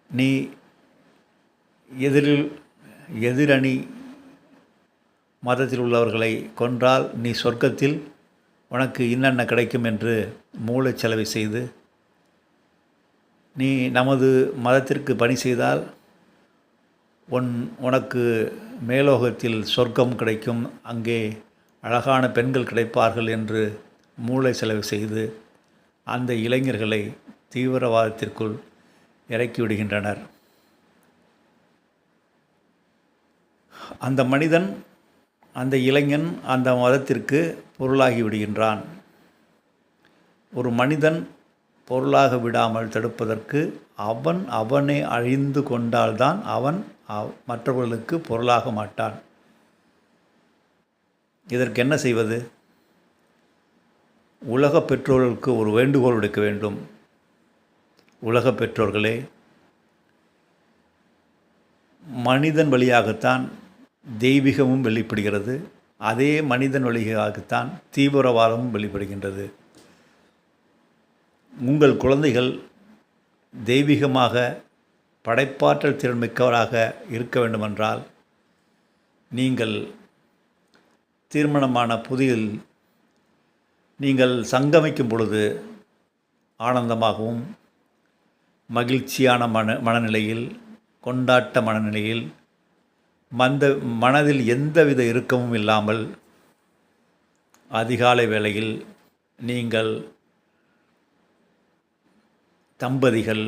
நீ எதிரணி மதத்தில் உள்ளவர்களை கொன்றால் நீ சொர்க்கத்தில் உனக்கு இன்னென்ன கிடைக்கும் என்று மூளைச்சலவை செய்து, நீ நமது மதத்திற்கு பணி செய்தால் உனக்கு மேலோகத்தில் சொர்க்கம் கிடைக்கும், அங்கே அழகான பெண்கள் கிடைப்பார்கள் என்று மூளை செலவு செய்து அந்த இளைஞர்களை தீவிரவாதத்திற்குள் இறக்கிவிடுகின்றனர். அந்த மனிதன், அந்த இளைஞன் அந்த மதத்திற்கு பொருளாகி விடுகின்றான். ஒரு மனிதன் பொருளாக விடாமல் தடுப்பதற்கு அவனே அழிந்து கொண்டால்தான் அவன் மற்றவர்களுக்கு பொருளாக மாட்டான். இதற்கு என்ன செய்வது? உலக பெற்றோர்களுக்கு ஒரு வேண்டுகோள் விடுக்க வேண்டும். உலக பெற்றோர்களே, மனிதன் வழியாகத்தான் தெய்வீகமும் வெளிப்படுகிறது, அதே மனிதன் வழியாகத்தான் தீவிரவாதமும் வெளிப்படுகின்றது. உங்கள் குழந்தைகள் தெய்வீகமாக படைப்பாற்றல் திறன்மிக்கவராக இருக்க வேண்டுமென்றால், நீங்கள் திருமணமான புதியில் நீங்கள் சங்கமிக்கும் பொழுது ஆனந்தமாகவும் மகிழ்ச்சியான மனநிலையில், கொண்டாட்ட மனநிலையில், மனதில் எந்தவித இறுக்கமும் இல்லாமல் அதிகாலை வேளையில் நீங்கள் தம்பதிகள்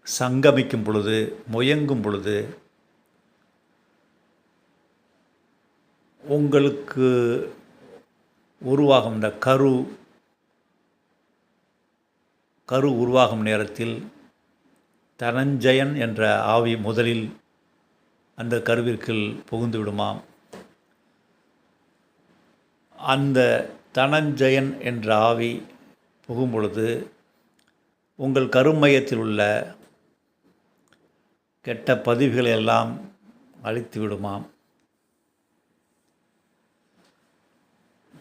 சங்கமிக்கும் பொழுது, முயங்கும் பொழுது உங்களுக்கு உருவாகும் இந்த கரு உருவாகும் நேரத்தில் தனஞ்சயன் என்ற ஆவி முதலில் அந்த கருவிற்குள் புகுந்து விடுமாம். அந்த தனஞ்சயன் என்ற ஆவி புகும் பொழுது உங்கள் கருமையத்தில் உள்ள கெட்ட பதிவுகளை எல்லாம் அழித்து விடுமாம்.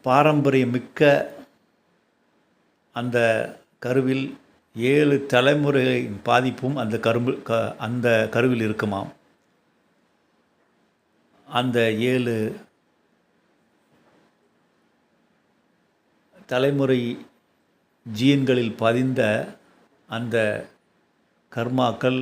பாரம்பரியமிக்க அந்த கருவில் 7 தலைமுறைகளின் பாதிப்பும் அந்த கருவில் இருக்குமாம். அந்த 7 தலைமுறை ஜீன்களில் பதிந்த அந்த கர்மாக்கள்